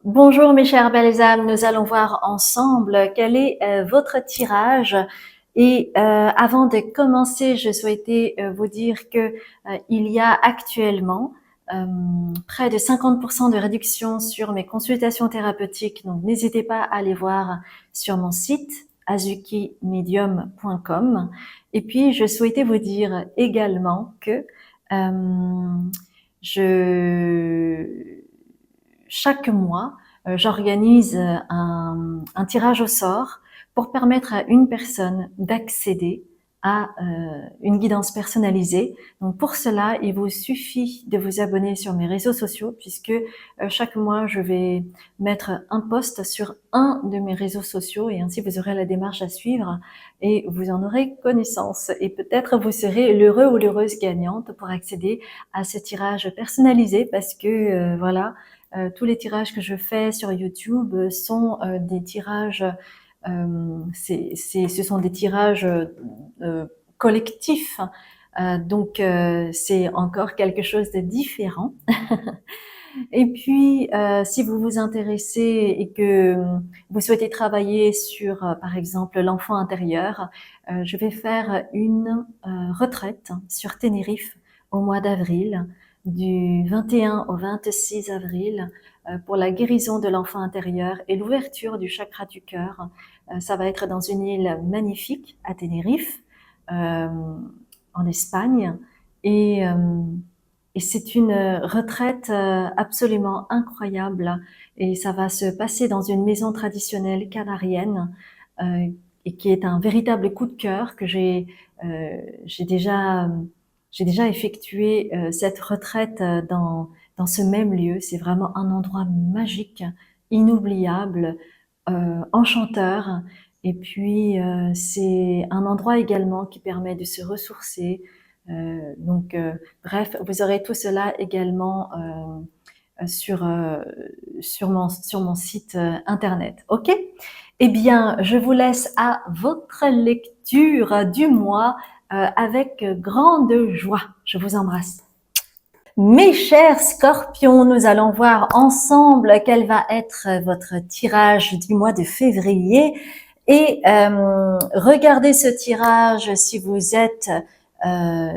Bonjour mes chères belles âmes, nous allons voir ensemble quel est votre tirage. Et avant de commencer, je souhaitais vous dire que il y a actuellement près de 50% de réduction sur mes consultations thérapeutiques. Donc n'hésitez pas à aller voir sur mon site azukimedium.com. Et puis je souhaitais vous dire également que je chaque mois, j'organise un tirage au sort pour permettre à une personne d'accéder à une guidance personnalisée. Donc pour cela, il vous suffit de vous abonner sur mes réseaux sociaux puisque chaque mois, je vais mettre un post sur un de mes réseaux sociaux et ainsi vous aurez la démarche à suivre et vous en aurez connaissance. Et peut-être vous serez l'heureux ou l'heureuse gagnante pour accéder à ce tirage personnalisé parce que voilà, tous les tirages que je fais sur YouTube sont des tirages, ce sont des tirages collectifs. Donc c'est encore quelque chose de différent. Et puis, si vous vous intéressez et que vous souhaitez travailler sur, par exemple, l'enfant intérieur, je vais faire une retraite sur Tenerife au mois d'avril, du 21 au 26 avril, pour la guérison de l'enfant intérieur et l'ouverture du chakra du cœur. Ça va être dans une île magnifique à Tenerife, en Espagne. Et et c'est une retraite absolument incroyable et ça va se passer dans une maison traditionnelle canarienne et qui est un véritable coup de cœur que euh, j'ai déjà j'ai déjà effectué cette retraite dans ce même lieu. C'est vraiment un endroit magique, inoubliable, enchanteur. Et puis c'est un endroit également qui permet de se ressourcer. Bref, vous aurez tout cela également sur mon site internet. OK? Eh bien, je vous laisse à votre lecture du mois avec grande joie. Je vous embrasse. Mes chers scorpions, nous allons voir ensemble quel va être votre tirage du mois de février. Et regardez ce tirage si vous êtes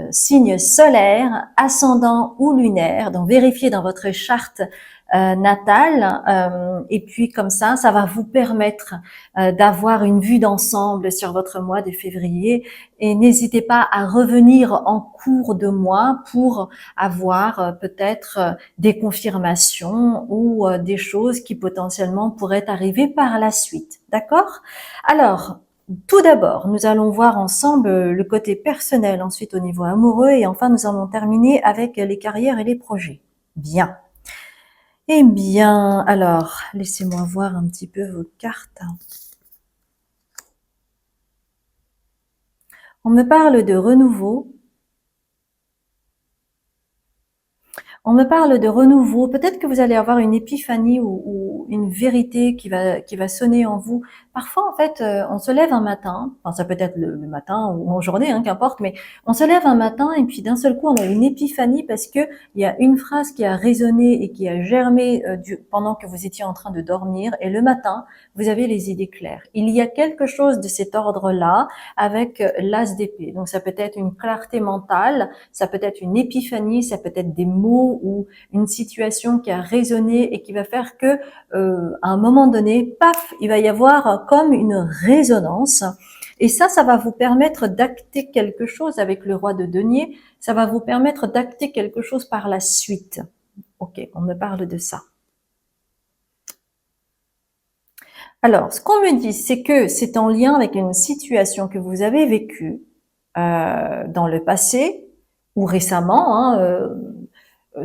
signe solaire, ascendant ou lunaire. Donc vérifiez dans votre charte natale. Et puis comme ça va vous permettre d'avoir une vue d'ensemble sur votre mois de février. Et n'hésitez pas à revenir en cours de mois pour avoir peut-être des confirmations ou des choses qui potentiellement pourraient arriver par la suite. D'accord? Alors, tout d'abord, nous allons voir ensemble le côté personnel, ensuite au niveau amoureux et enfin nous allons terminer avec les carrières et les projets. Bien. Eh bien, alors, laissez-moi voir un petit peu vos cartes. On me parle de renouveau. On me parle de renouveau. Peut-être que vous allez avoir une épiphanie ou une vérité qui va sonner en vous. Parfois, en fait, on se lève un matin, enfin ça peut être le matin ou en journée, hein, qu'importe, mais on se lève un matin et puis d'un seul coup, on a une épiphanie parce que il y a une phrase qui a résonné et qui a germé pendant que vous étiez en train de dormir. Et le matin, vous avez les idées claires. Il y a quelque chose de cet ordre-là avec l'as d'épée. Donc ça peut être une clarté mentale, ça peut être une épiphanie, ça peut être des mots ou une situation qui a résonné et qui va faire que à un moment donné, paf, il va y avoir comme une résonance. Et ça va vous permettre d'acter quelque chose avec le roi de denier. Ça va vous permettre d'acter quelque chose par la suite. Ok, on me parle de ça. Alors, ce qu'on me dit, c'est que c'est en lien avec une situation que vous avez vécue dans le passé ou récemment, hein,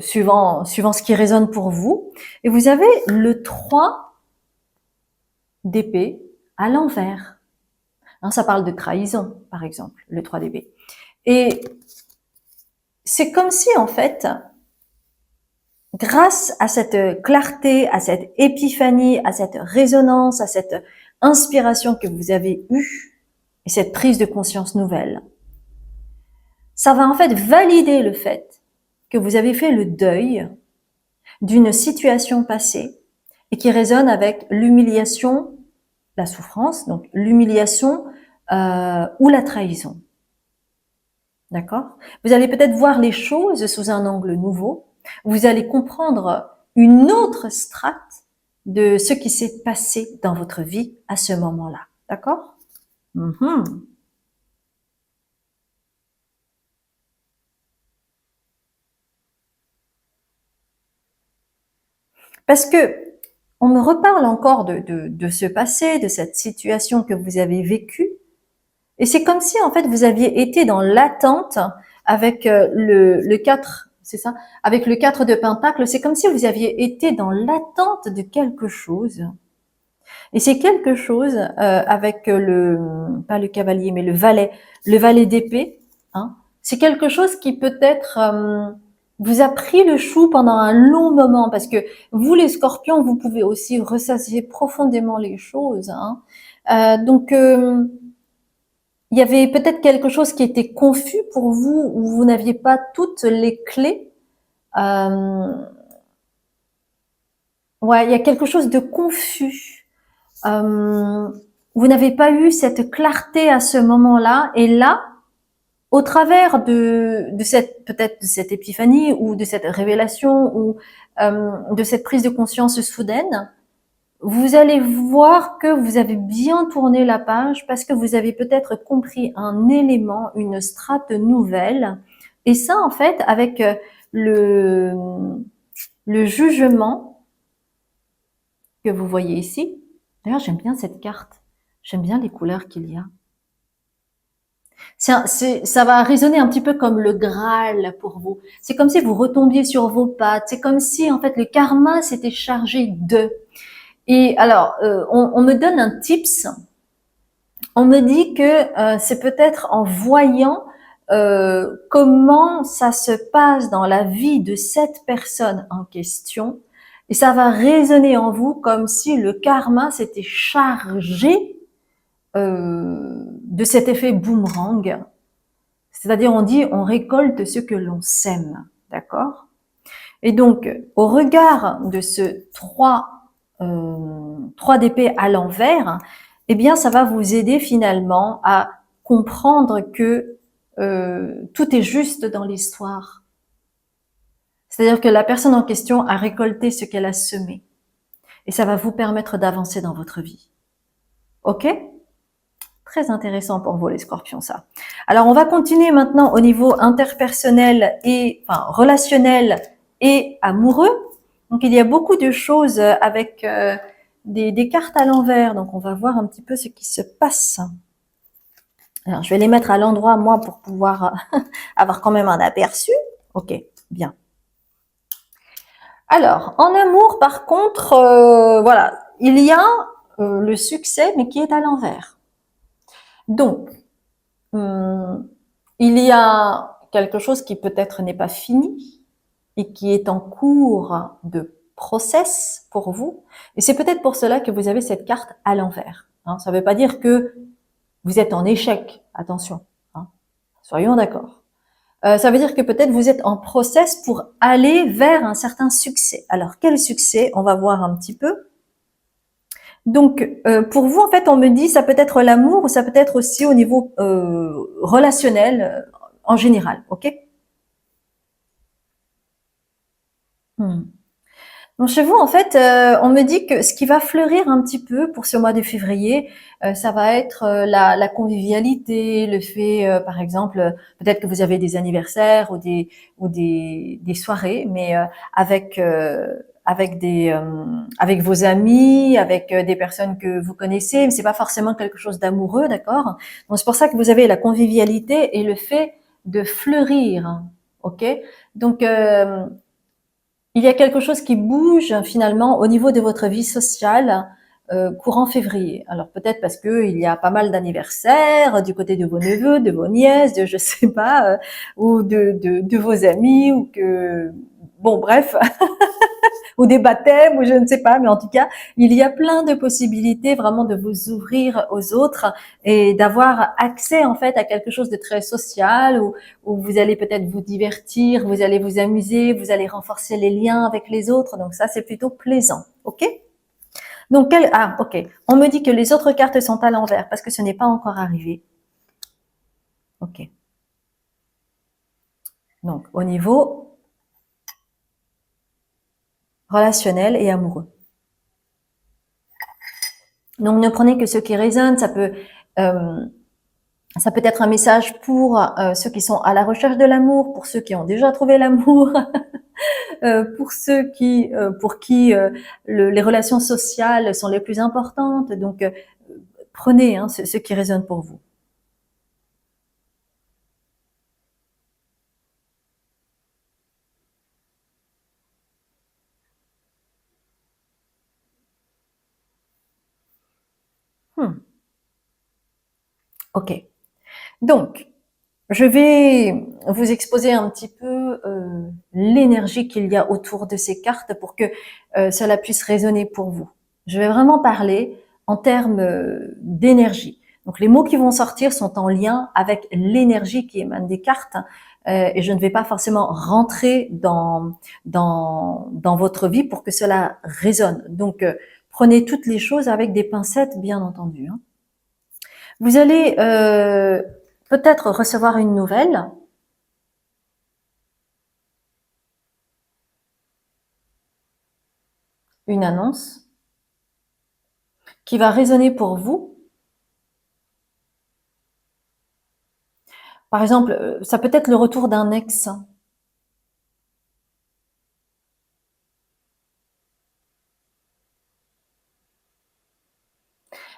suivant ce qui résonne pour vous. Et vous avez le 3 d'épée à l'envers. Hein, ça parle de trahison, par exemple, le 3 d'épée. Et c'est comme si, en fait, grâce à cette clarté, à cette épiphanie, à cette résonance, à cette inspiration que vous avez eue, et cette prise de conscience nouvelle, ça va en fait valider le fait que vous avez fait le deuil d'une situation passée et qui résonne avec l'humiliation, la souffrance, donc l'humiliation ou la trahison. D'accord? Vous allez peut-être voir les choses sous un angle nouveau. Vous allez comprendre une autre strate de ce qui s'est passé dans votre vie à ce moment-là. D'accord? Parce que on me reparle encore de ce passé, de cette situation que vous avez vécue. Et c'est comme si, en fait, vous aviez été dans l'attente avec le 4, c'est ça? Avec le 4 de Pentacle, c'est comme si vous aviez été dans l'attente de quelque chose. Et c'est quelque chose avec pas le cavalier, mais le valet d'épée. Hein, c'est quelque chose qui peut-être vous a pris le chou pendant un long moment, parce que vous, les scorpions, vous pouvez aussi ressasser profondément les choses. Hein. Donc, il y avait peut-être quelque chose qui était confus pour vous, où vous n'aviez pas toutes les clés. Ouais, il y a quelque chose de confus. Vous n'avez pas eu cette clarté à ce moment-là, et là, au travers de cette, peut-être de cette épiphanie ou de cette révélation ou de cette prise de conscience soudaine, vous allez voir que vous avez bien tourné la page parce que vous avez peut-être compris un élément, une strate nouvelle. Et ça, en fait, avec le jugement que vous voyez ici. D'ailleurs, j'aime bien cette carte. J'aime bien les couleurs qu'il y a. Ça va résonner un petit peu comme le Graal pour vous. C'est comme si vous retombiez sur vos pattes. C'est comme si, en fait, le karma s'était chargé d'eux. Et alors, on me donne un tips. On me dit que c'est peut-être en voyant comment ça se passe dans la vie de cette personne en question, et ça va résonner en vous comme si le karma s'était chargé de cet effet boomerang. C'est-à-dire, on dit, on récolte ce que l'on sème, d'accord? Et donc, au regard de ce 3 d'épée à l'envers, eh bien, ça va vous aider finalement à comprendre que tout est juste dans l'histoire. C'est-à-dire que la personne en question a récolté ce qu'elle a semé. Et ça va vous permettre d'avancer dans votre vie. Ok? Très intéressant pour vous, les scorpions, ça. Alors, on va continuer maintenant au niveau interpersonnel et relationnel et amoureux. Donc, il y a beaucoup de choses avec des cartes à l'envers. Donc, on va voir un petit peu ce qui se passe. Alors, je vais les mettre à l'endroit, moi, pour pouvoir avoir quand même un aperçu. Ok, bien. Alors, en amour, par contre, voilà, il y a le succès, mais qui est à l'envers. Donc, il y a quelque chose qui peut-être n'est pas fini et qui est en cours de process pour vous. Et c'est peut-être pour cela que vous avez cette carte à l'envers. Hein, ça ne veut pas dire que vous êtes en échec. Attention, hein, soyons d'accord. Ça veut dire que peut-être vous êtes en process pour aller vers un certain succès. Alors, quel succès? On va voir un petit peu. Donc, pour vous, en fait, on me dit, ça peut être l'amour ou ça peut être aussi au niveau relationnel en général, ok? Donc chez vous, en fait, on me dit que ce qui va fleurir un petit peu pour ce mois de février, ça va être la convivialité, le fait, par exemple, peut-être que vous avez des anniversaires ou des soirées, mais avec vos amis, avec des personnes que vous connaissez, mais c'est pas forcément quelque chose d'amoureux, d'accord? Donc c'est pour ça que vous avez la convivialité et le fait de fleurir, ok? Donc il y a quelque chose qui bouge finalement au niveau de votre vie sociale courant février. Alors peut-être parce que il y a pas mal d'anniversaires du côté de vos neveux, de vos nièces, de je sais pas, ou de vos amis, ou que bon bref, ou des baptêmes, ou je ne sais pas, mais en tout cas, il y a plein de possibilités vraiment de vous ouvrir aux autres et d'avoir accès en fait à quelque chose de très social où vous allez peut-être vous divertir, vous allez vous amuser, vous allez renforcer les liens avec les autres. Donc ça, c'est plutôt plaisant. Ok? Donc, ah, ok. On me dit que les autres cartes sont à l'envers parce que ce n'est pas encore arrivé. Ok. Donc, au niveau relationnel et amoureux. Donc, ne prenez que ce qui résonne. Ça peut être un message pour ceux qui sont à la recherche de l'amour, pour ceux qui ont déjà trouvé l'amour, pour ceux qui, pour qui les relations sociales sont les plus importantes. Donc, prenez ce qui résonne pour vous. Ok. Donc, je vais vous exposer un petit peu l'énergie qu'il y a autour de ces cartes pour que cela puisse résonner pour vous. Je vais vraiment parler en termes d'énergie. Donc les mots qui vont sortir sont en lien avec l'énergie qui émane des cartes et je ne vais pas forcément rentrer dans votre vie pour que cela résonne. Donc prenez toutes les choses avec des pincettes, bien entendu. Hein. Vous allez peut-être recevoir une nouvelle. Une annonce qui va résonner pour vous. Par exemple, ça peut être le retour d'un ex.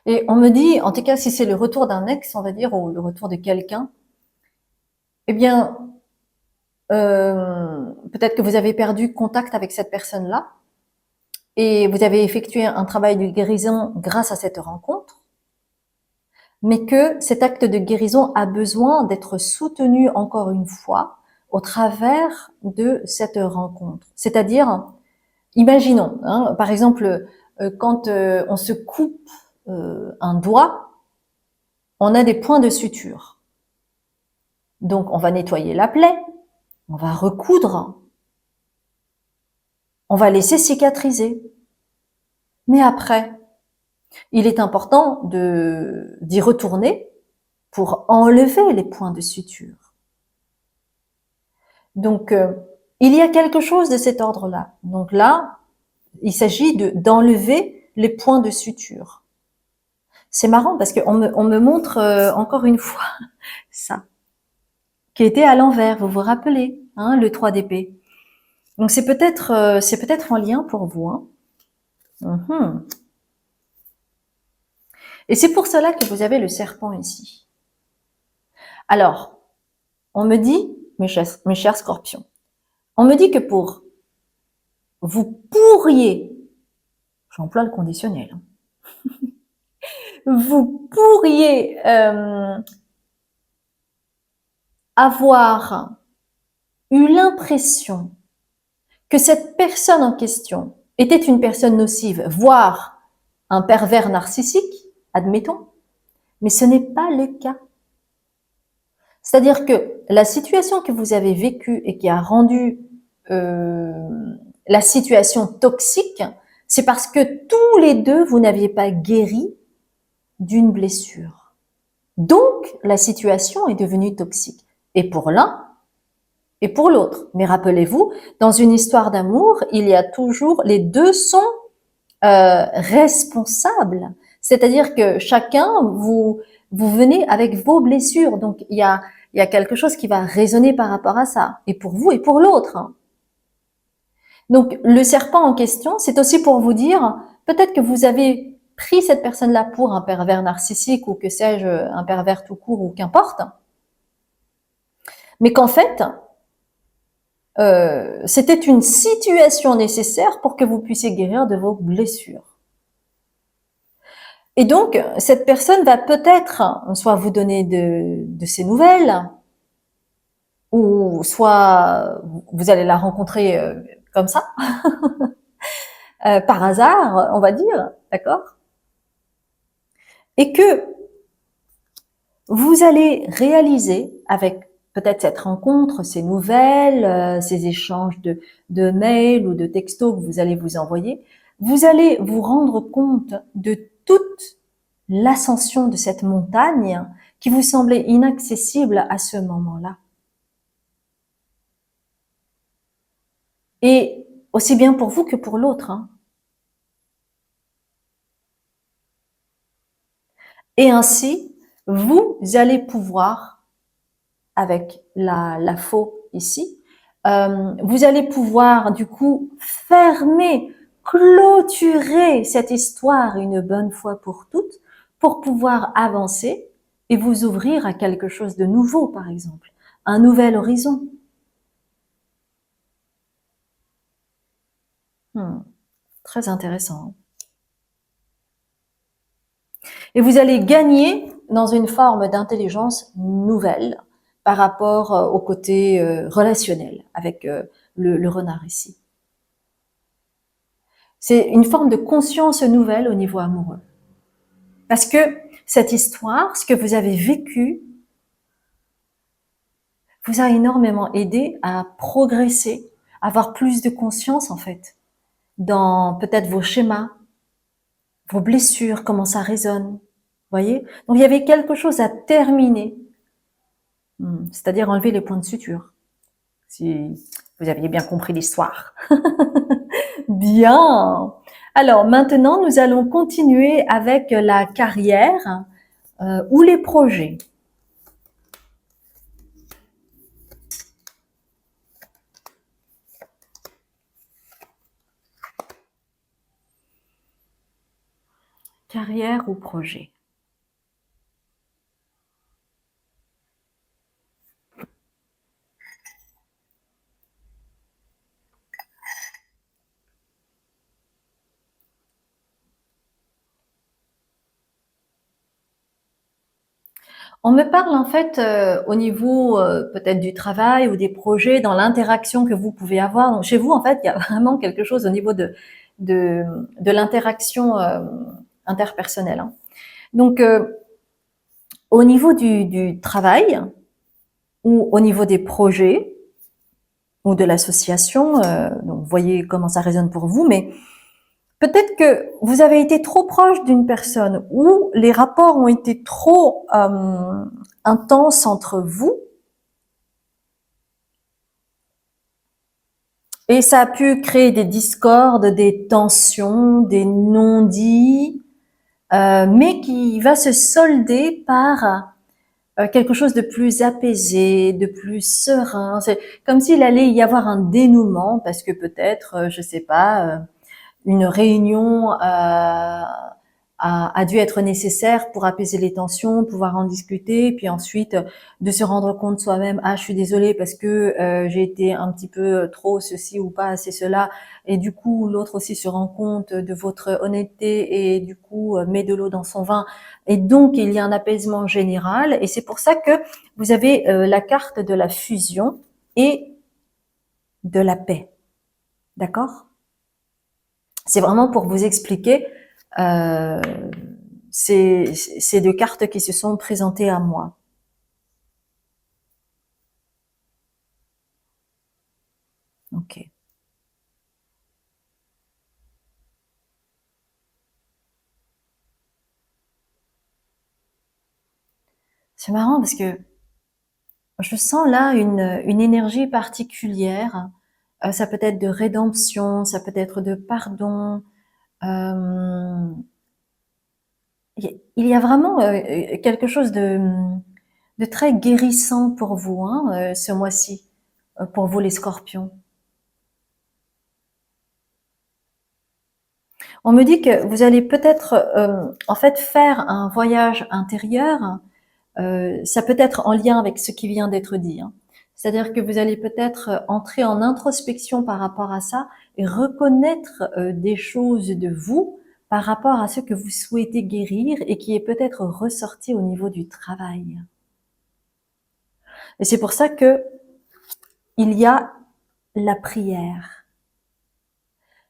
Et on me dit, en tout cas, si c'est le retour d'un ex, on va dire, ou le retour de quelqu'un, eh bien, peut-être que vous avez perdu contact avec cette personne-là et vous avez effectué un travail de guérison grâce à cette rencontre, mais que cet acte de guérison a besoin d'être soutenu encore une fois au travers de cette rencontre. C'est-à-dire, imaginons, hein, par exemple, quand on se coupe un doigt, on a des points de suture. Donc, on va nettoyer la plaie, on va recoudre, on va laisser cicatriser. Mais après, il est important d'y retourner pour enlever les points de suture. Donc, il y a quelque chose de cet ordre-là. Donc là, il s'agit d'enlever les points de suture. C'est marrant parce qu'on me montre encore une fois ça, qui était à l'envers, vous vous rappelez, hein, le 3 d'épée. Donc c'est peut-être en lien pour vous. Hein. Et c'est pour cela que vous avez le serpent ici. Alors, on me dit, mes chers scorpions, on me dit que vous pourriez, j'emploie le conditionnel, vous pourriez avoir eu l'impression que cette personne en question était une personne nocive, voire un pervers narcissique, admettons, mais ce n'est pas le cas. C'est-à-dire que la situation que vous avez vécue et qui a rendu la situation toxique, c'est parce que tous les deux, vous n'aviez pas guéri d'une blessure. Donc, la situation est devenue toxique. Et pour l'un, et pour l'autre. Mais rappelez-vous, dans une histoire d'amour, il y a toujours, les deux sont responsables. C'est-à-dire que chacun, vous venez avec vos blessures. Donc, il y a quelque chose qui va résonner par rapport à ça. Et pour vous et pour l'autre. Hein. Donc, le serpent en question, c'est aussi pour vous dire, peut-être que vous avez pris cette personne-là pour un pervers narcissique ou que sais-je, un pervers tout court ou qu'importe. Mais qu'en fait, c'était une situation nécessaire pour que vous puissiez guérir de vos blessures. Et donc, cette personne va peut-être soit vous donner de ses nouvelles, ou soit vous allez la rencontrer comme ça, par hasard, on va dire, d'accord? Et que vous allez réaliser avec peut-être cette rencontre, ces nouvelles, ces échanges de mails ou de textos que vous allez vous envoyer, vous allez vous rendre compte de toute l'ascension de cette montagne qui vous semblait inaccessible à ce moment-là. Et aussi bien pour vous que pour l'autre. Hein. Et ainsi, vous allez pouvoir, avec la faux ici, vous allez pouvoir du coup fermer, clôturer cette histoire une bonne fois pour toutes pour pouvoir avancer et vous ouvrir à quelque chose de nouveau, par exemple, un nouvel horizon. Très intéressant. Et vous allez gagner dans une forme d'intelligence nouvelle par rapport au côté relationnel avec le renard ici. C'est une forme de conscience nouvelle au niveau amoureux. Parce que cette histoire, ce que vous avez vécu, vous a énormément aidé à progresser, à avoir plus de conscience en fait, dans peut-être vos schémas, vos blessures, comment ça résonne. Voyez? Donc il y avait quelque chose à terminer, c'est-à-dire enlever les points de suture. Si vous aviez bien compris l'histoire. Bien. Alors maintenant, nous allons continuer avec la carrière ou les projets. Carrière ou projet. On me parle en fait au niveau peut-être du travail ou des projets, dans l'interaction que vous pouvez avoir. Donc chez vous, en fait, il y a vraiment quelque chose au niveau de, de l'interaction interpersonnelle. Hein. Donc au niveau du travail ou au niveau des projets ou de l'association, donc vous voyez comment ça résonne pour vous, mais peut-être que vous avez été trop proche d'une personne ou les rapports ont été trop intenses entre vous et ça a pu créer des discordes, des tensions, des non-dits, mais qui va se solder par quelque chose de plus apaisé, de plus serein. C'est comme s'il allait y avoir un dénouement parce que peut-être, je sais pas, une réunion a dû être nécessaire pour apaiser les tensions, pouvoir en discuter, puis ensuite de se rendre compte soi-même, ah je suis désolée parce que j'ai été un petit peu trop ceci ou pas assez cela, et du coup l'autre aussi se rend compte de votre honnêteté et du coup met de l'eau dans son vin, et donc il y a un apaisement général, et c'est pour ça que vous avez la carte de la fusion et de la paix, d'accord? C'est vraiment pour vous expliquer euh, ces deux cartes qui se sont présentées à moi. Ok. C'est marrant parce que je sens là une énergie particulière. Ça peut être de rédemption, ça peut être de pardon. Euh, il y a vraiment quelque chose de très guérissant pour vous hein, ce mois-ci, pour vous les scorpions. On me dit que vous allez peut-être en fait faire un voyage intérieur. Ça peut être en lien avec ce qui vient d'être dit. Hein. C'est-à-dire que vous allez peut-être entrer en introspection par rapport à ça et reconnaître des choses de vous par rapport à ce que vous souhaitez guérir et qui est peut-être ressorti au niveau du travail. Et c'est pour ça que il y a la prière.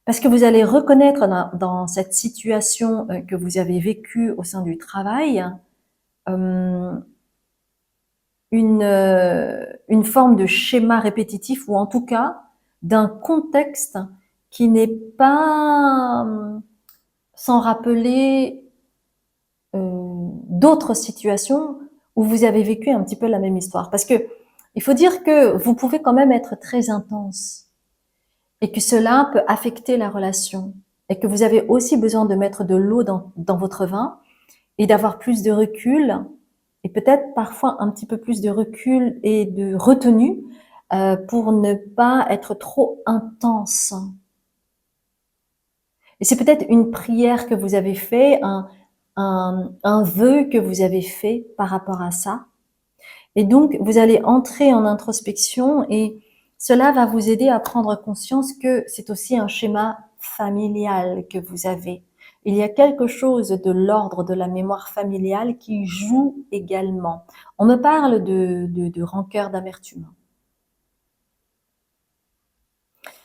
Parce que vous allez reconnaître dans cette situation que vous avez vécue au sein du travail euh, une forme de schéma répétitif ou en tout cas d'un contexte qui n'est pas sans rappeler d'autres situations où vous avez vécu un petit peu la même histoire. Parce que il faut dire que vous pouvez quand même être très intense et que cela peut affecter la relation et que vous avez aussi besoin de mettre de l'eau dans votre vin et d'avoir plus de recul et peut-être parfois un petit peu plus de recul et de retenue pour ne pas être trop intense. Et c'est peut-être une prière que vous avez fait, un vœu que vous avez fait par rapport à ça. Et donc, vous allez entrer en introspection et cela va vous aider à prendre conscience que c'est aussi un schéma familial que vous avez. Il y a quelque chose de l'ordre de la mémoire familiale qui joue également. On me parle de rancœur, d'amertume.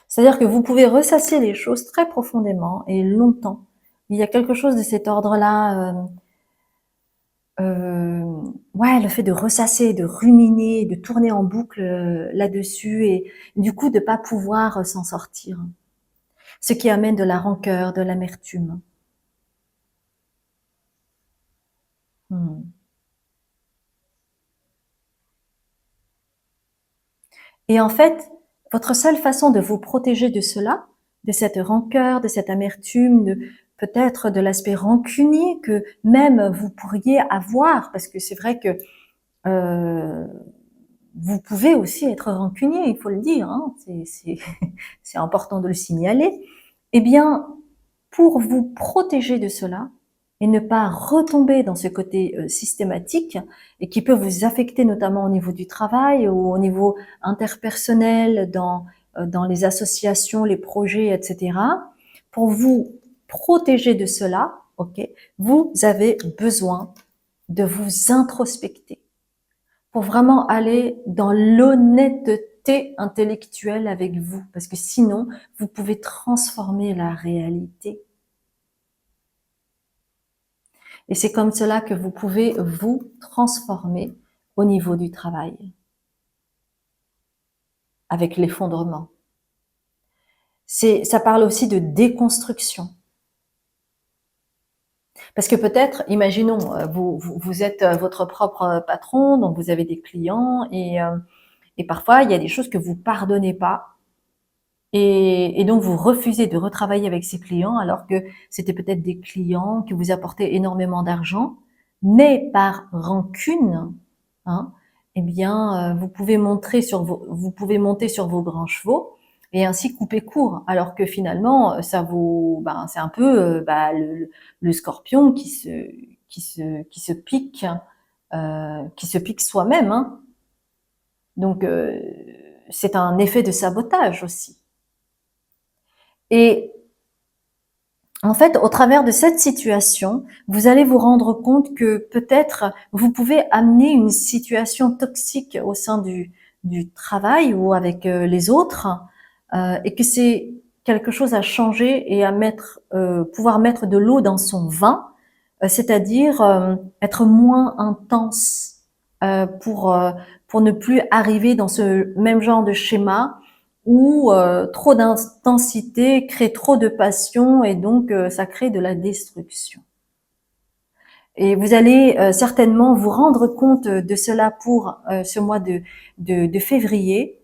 C'est-à-dire que vous pouvez ressasser les choses très profondément et longtemps. Il y a quelque chose de cet ordre-là. Ouais, le fait de ressasser, de ruminer, de tourner en boucle là-dessus et du coup de pas pouvoir s'en sortir. Ce qui amène de la rancœur, de l'amertume. Hmm. Et en fait, votre seule façon de vous protéger de cela, de cette rancœur, de cette amertume, de peut-être de l'aspect rancunier que même vous pourriez avoir, parce que c'est vrai que euh, vous pouvez aussi être rancunier, il faut le dire, hein, c'est important de le signaler. Eh bien, pour vous protéger de cela et ne pas retomber dans ce côté systématique et qui peut vous affecter notamment au niveau du travail ou au niveau interpersonnel, dans les associations, les projets, etc. Pour vous protéger de cela, ok, vous avez besoin de vous introspecter pour vraiment aller dans l'honnêteté intellectuelle avec vous, parce que sinon, vous pouvez transformer la réalité. Et c'est comme cela que vous pouvez vous transformer au niveau du travail, avec l'effondrement. Ça parle aussi de déconstruction. Parce que peut-être, imaginons, vous êtes votre propre patron, donc vous avez des clients et parfois il y a des choses que vous pardonnez pas. Et donc, vous refusez de retravailler avec ces clients alors que c'était peut-être des clients qui vous apportaient énormément d'argent, mais par rancune, hein, eh bien, vous pouvez monter sur vos grands chevaux et ainsi couper court, alors que finalement, c'est un peu le scorpion qui se pique soi-même, hein. Donc, c'est un effet de sabotage aussi. Et en fait, au travers de cette situation, vous allez vous rendre compte que peut-être vous pouvez amener une situation toxique au sein du travail ou avec les autres, et que c'est quelque chose à changer et à pouvoir mettre de l'eau dans son vin, c'est-à-dire être moins intense pour ne plus arriver dans ce même genre de schéma où trop d'intensité crée trop de passion et donc ça crée de la destruction. Et vous allez certainement vous rendre compte de cela pour ce mois de février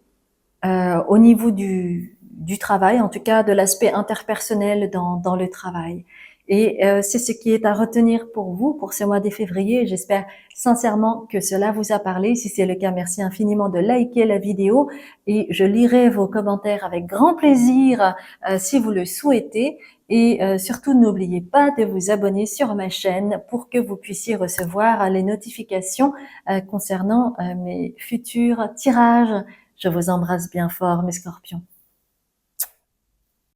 au niveau du travail, en tout cas de l'aspect interpersonnel dans le travail. Et c'est ce qui est à retenir pour vous pour ce mois de février. J'espère sincèrement que cela vous a parlé. Si c'est le cas, merci infiniment de liker la vidéo et je lirai vos commentaires avec grand plaisir si vous le souhaitez. Et surtout, n'oubliez pas de vous abonner sur ma chaîne pour que vous puissiez recevoir les notifications concernant mes futurs tirages. Je vous embrasse bien fort, mes scorpions.